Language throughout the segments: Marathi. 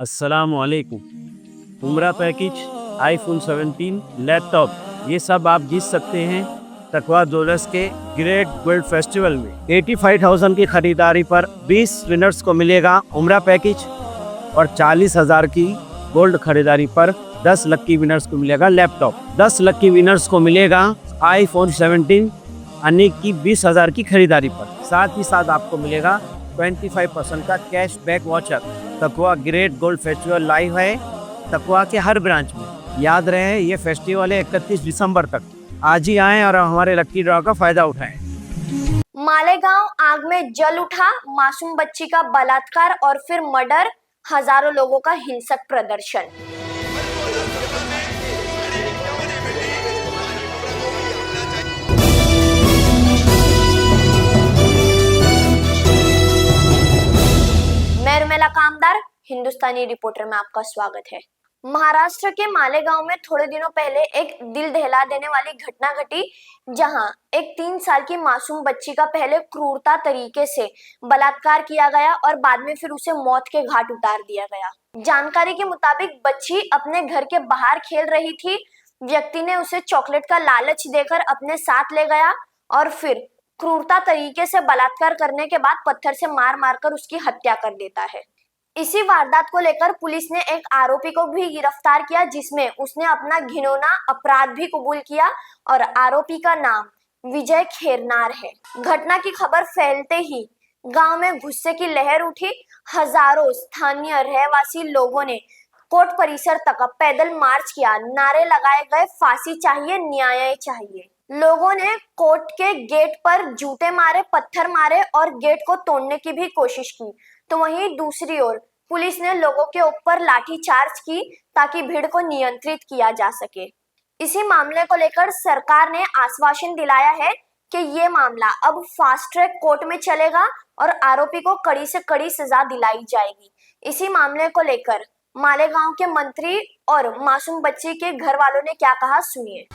अस्सलामुअलैकुम। उम्रा पैकेज, आईफोन 17, लैपटॉप, ये सब आप जीत सकते हैं तकवा ज्वेलर्स के ग्रेट गोल्ड फेस्टिवल में। 85,000 की खरीदारी पर 20 विनर्स को मिलेगा उम्रा पैकेज और 40,000 की गोल्ड खरीदारी पर 10 लकी विनर्स को मिलेगा लैपटॉप। 10 लकी विनर्स को मिलेगा आईफोन 17 अन्य की 20,000 की खरीदारी पर। साथ ही साथ आपको मिलेगा 25% का कैश बैक वाउचर। तकवा ग्रेट गोल्ड फेस्टिवल लाइव है तकवा के हर ब्रांच में। याद रहे ये फेस्टिवल है 31 दिसंबर तक। आज ही आएं और हमारे लकी ड्रॉ का फायदा उठाएं। मालेगांव आग में जल उठा, मासूम बच्ची का बलात्कार और फिर मर्डर, हजारों लोगों का हिंसक प्रदर्शन। मैं रुमेला कामदार, हिंदुस्तानी रिपोर्टर में आपका स्वागत है। महाराष्ट्र के मालेगांव में थोड़े दिनों पहले एक दिल दहला देने वाली घटना घटी, जहां एक 3 साल की मासूम बच्ची का पहले क्रूरता तरीके से बलात्कार किया गया और बाद में फिर उसे मौत के घाट उतार दिया गया। जानकारी के मुताबिक बच्ची अपने घर के बाहर खेल रही थी। व्यक्ति ने उसे चॉकलेट का लालच देकर अपने साथ ले गया और फिर क्रूरता तरीके से बलात्कार करने के बाद पत्थर से मार मारकर उसकी हत्या कर देता है। इसी वारदात को लेकर पुलिस ने एक आरोपी को भी गिरफ्तार किया, जिसमें उसने अपना घिनौना अपराध भी कबूल किया और आरोपी का नाम विजय खेरनार है। घटना की खबर फैलते ही गांव में गुस्से की लहर उठी। हजारों स्थानीय रहवासी लोगों ने कोर्ट परिसर तक पैदल मार्च किया। नारे लगाए गए, फांसी चाहिए, न्याय चाहिए। लोगों ने कोर्ट के गेट पर जूते मारे, पत्थर मारे और गेट को तोड़ने की भी कोशिश की। तो वहीं दूसरी ओर पुलिस ने लोगों के ऊपर लाठीचार्ज की ताकि भीड़ को नियंत्रित किया जा सके। इसी मामले को लेकर सरकार ने आश्वासन दिलाया है कि ये मामला अब फास्ट ट्रैक कोर्ट में चलेगा और आरोपी को कड़ी से कड़ी सजा दिलाई जाएगी। इसी मामले को लेकर मालेगांव के मंत्री और मासूम बच्ची के घर वालों ने क्या कहा, सुनिए।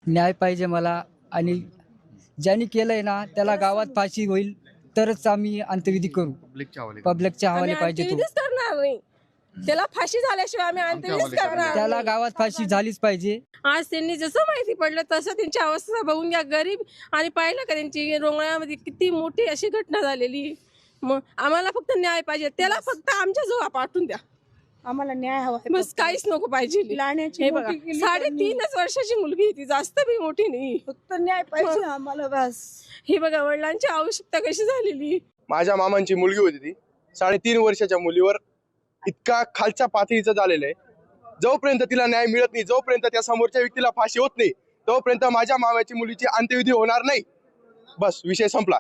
न्याय पाहिजे मला, आणि ज्यांनी केलंय ना त्याला गावात फाशी होईल तरच आम्ही अंत्यविधी करू. पब्लिकच्या हवाले पाहिजे तो. अंत्यविधीच करणार नाही, त्याला फाशी झाल्याशिवाय आम्ही अंत्यविधीच करणार त्याला नाही. गावात फाशी झालीच पाहिजे. आज त्यांनी जसं माहिती पडलं तसं त्यांची अवस्था बघून घ्या, गरीब, आणि पाहिलं का त्यांची रोंगळ्यामध्ये किती मोठी अशी घटना झालेली. मग आम्हाला फक्त न्याय पाहिजे, त्याला फक्त आमच्या जवळ पाठवून द्या, आम्हाला न्याय हवा आहे. बस काहीच नको पाहिजे. लाण्याची हे बघा, मोठी केली 3.5 वर्षाची मुलगी आहे ती, जास्त बी मोठी नाही. फक्त न्याय पाहिजे आम्हाला बस. हे बघा, वडिलांची आवश्यकता कशी झालेली. माझ्या मामांची मुलगी होती ती, 3.5 वर्षाच्या मुलीवर इतका खालच्या पातळीचं झालेलं आहे. जोपर्यंत तिला न्याय मिळत नाही, जोपर्यंत त्या समोरच्या व्यक्तीला फाशी होत नाही, तोपर्यंत माझ्या मामाची मुलीची अंत्यविधी होणार नाही. बस, विषय संपला.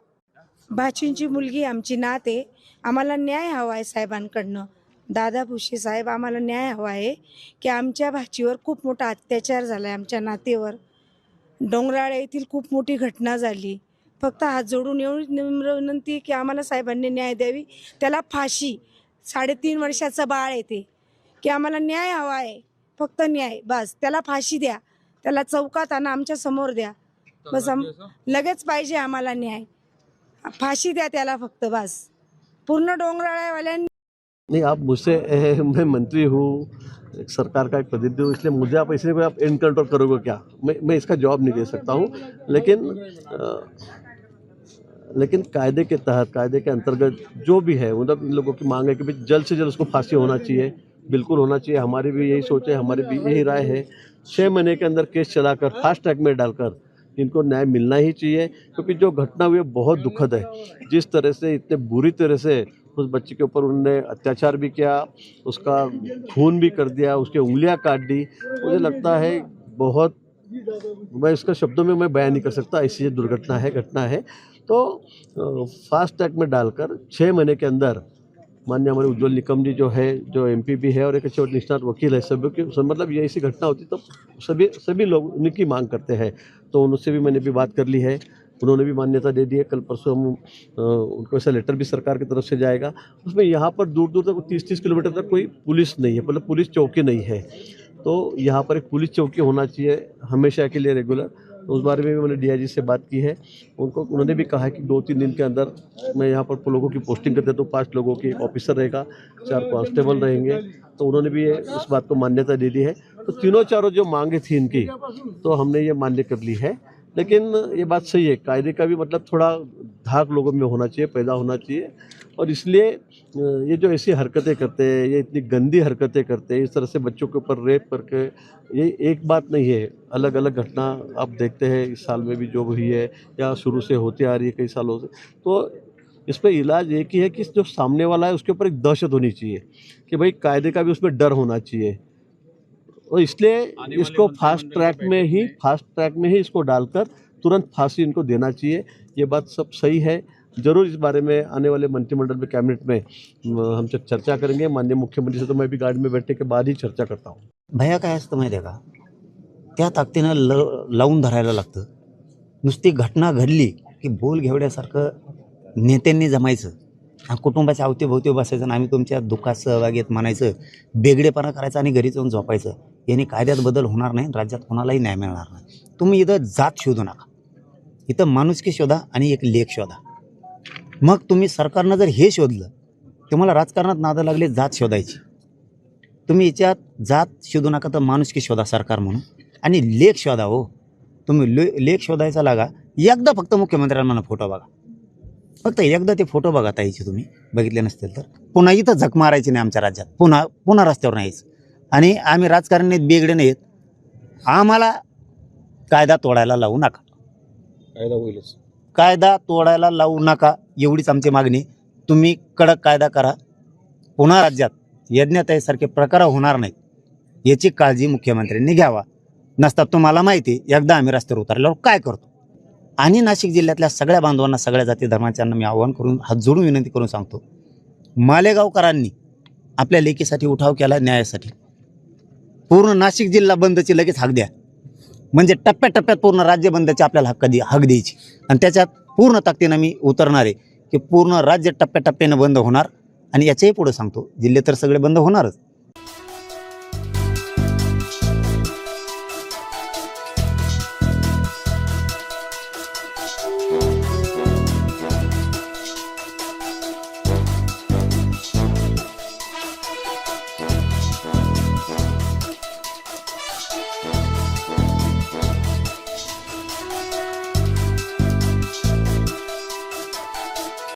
भाचींची मुलगी आमची नात आहे, आम्हाला न्याय हवा आहे साहेबांकडनं. दादा भुसे साहेब, आम्हाला न्याय हवा आहे की आमच्या भाचीवर खूप मोठा अत्याचार झाला आहे, आमच्या नातेवर. डोंगराळे येथील खूप मोठी घटना झाली. फक्त हात जोडून एवढी नम्र विनंती की आम्हाला साहेबांनी न्याय द्यावी. त्याला फाशी, 3.5 वर्षाचं बाळ येते की आम्हाला न्याय हवा आहे, फक्त न्याय बस. त्याला फाशी द्या, त्याला चौकात आणा, आमच्या समोर द्या, बस. लगेच पाहिजे आम्हाला न्याय, फाशी द्या त्याला फक्त बस. पूर्ण डोंगराळ्यावाल्यांनी. नहीं, आप मुझसे मैं मंत्री हूँ, एक सरकार का एक प्रतिनिधि हूँ, इसलिए मुझे आप ऐसे आप एनकाउंटर करोगे क्या? मैं इसका जवाब नहीं दे सकता हूँ, लेकिन कायदे के तहत, कायदे के अंतर्गत जो भी है, मतलब इन लोगों की मांग है कि भाई जल्द से जल्द उसको फांसी होना चाहिए, बिल्कुल होना चाहिए. हमारी भी यही सोच है, हमारी भी यही राय है. 6 महीने के अंदर केस चलाकर फास्ट ट्रैक में डालकर इनको न्याय मिलना ही चाहिए, क्योंकि जो घटना हुई है बहुत दुखद है. जिस तरह से, इतने बुरी तरह से उस बच्चे के ऊपर उन्होंने अत्याचार भी किया, उसका खून भी कर दिया, उसकी उंगलियां काट दी. मुझे लगता है बहुत, मैं इसका शब्दों में मैं बयान नहीं कर सकता, ऐसी ये दुर्घटना है, घटना है. तो फास्ट ट्रैक में डालकर 6 महीने के अंदर माननीय हमारे उज्ज्वल निकम जी जो है, जो MP भी है और एक अच्छे निष्णात वकील है, सभी की मतलब ये ऐसी घटना होती तो सभी लोग उनकी मांग करते हैं. तो उनसे भी मैंने भी बात कर ली है, उन्होंने भी मान्यता दे दी है. कल परसों हम उनको ऐसा लेटर भी सरकार की तरफ से जाएगा. उसमें यहाँ पर दूर दूर तक 30-30 किलोमीटर तक कोई पुलिस नहीं है, मतलब पुलिस चौकी नहीं है. तो यहाँ पर एक पुलिस चौकी होना चाहिए हमेशा के लिए रेगुलर. उस बारे में भी मैंने DIG से बात की है. उन्होंने भी कहा है कि 2-3 दिन के अंदर मैं यहाँ पर लोगों की पोस्टिंग कर देता हूँ. 5 लोगों की ऑफिसर रहेगा, 4 कांस्टेबल रहेंगे. तो उन्होंने भी इस बात को मान्यता दे दी है. तो तीनों चारों जो मांगे थी इनकी, तो हमने ये मान्य कर ली है. लेकिन ये बात सही है, कायदे का भी मतलब थोड़ा धाक लोगों में होना चाहिए, पैदा होना चाहिए. और इसलिए ये जो ऐसी हरकतें करते हैं, ये इतनी गंदी हरकतें करते हैं, इस तरह से बच्चों के ऊपर रेप करके, ये एक बात नहीं है. अलग अलग घटना आप देखते हैं इस साल में भी जो हुई है, या शुरू से होती आ रही है कई सालों से. तो इस पर इलाज एक ही है कि जो सामने वाला है उसके ऊपर एक दहशत होनी चाहिए कि भाई कायदे का भी उसमें डर होना चाहिए. और इसलिए इसको फास्ट ट्रैक में ही इसको डालकर तुरंत फांसी इनको देना चाहिए. ये बात सब सही है. जरूर इस बारे में आने वाले मंत्रिमंडल में, कैबिनेट में हम जब चर्चा करेंगे. माननीय मुख्यमंत्री से तो मैं भी गाड़ी में बैठने के बाद ही चर्चा करता हूँ. भैया काय असतं माहिती आहे का, त्या ताकदीनं लावून धरायला लागतं. नुसती घटना घडली की बोल घेवड्यासारखं नेत्यांनी जमायचं आणि कुटुंबाच्या अवतीभोवती बसायचं आणि आम्ही तुमच्या दुःखात सहभागी आहेत म्हणायचं, बेगडेपणा करायचं आणि घरी जाऊन झोपायचं. याने कायद्यात बदल होणार नाही, राज्यात कोणालाही न्याय मिळणार नाही. तुम्ही इथं जात शोधू नका, इथं माणुसकी शोधा आणि एक लेख शोधा. मग तुम्ही सरकारनं जर हे शोधलं, तुम्हाला राजकारणात नादं लागले जात शोधायची, तुम्ही याच्यात जात शोधू नका, तर माणुसकी शोधा सरकार म्हणून, आणि लेख शोधा. हो, तुम्ही लेख शोधायचा लागा. एकदा फक्त मुख्यमंत्र्यांना फोटो बघा, फक्त एकदा ते फोटो बघा ताईचे, तुम्ही बघितले नसतील तर. पुन्हा इथं झक मारायची नाही आमच्या राज्यात, पुन्हा रस्त्यावर नाहीच. आणि आम्ही राजकारणी बेगडे नाहीत, आम्हाला कायदा तोडायला लावू नका. कायदा होईलच. कायदा तोडायला लावू नका, एवढीच आमची मागणी. तुम्ही कडक कायदा करा, पुन्हा राज्यात यज्ञताईसारखे प्रकार होणार नाहीत याची काळजी मुख्यमंत्र्यांनी घ्यावा. नसता तुम्हाला माहिती एकदा आम्ही रस्त्यावर उतरल्यावर काय करतो. आणि नाशिक जिल्ह्यातल्या सगळ्या बांधवांना, सगळ्या जाती धर्माच्यांना मी आवाहन करून, हात जोडून विनंती करून सांगतो, मालेगावकरांनी आपल्या लेकीसाठी उठाव केला, न्यायासाठी. पूर्ण नाशिक जिल्हा बंदची लगेच हाक द्या, म्हणजे टप्प्याटप्प्यात पूर्ण राज्य बंदची आपल्याला हक द्यायची. आणि त्याच्यात पूर्ण ताकदीनं मी उतरणार आहे की पूर्ण राज्य टप्प्याटप्प्यानं बंद होणार. आणि याच्याही पुढे सांगतो, जिल्हे तर सगळे बंद होणारच,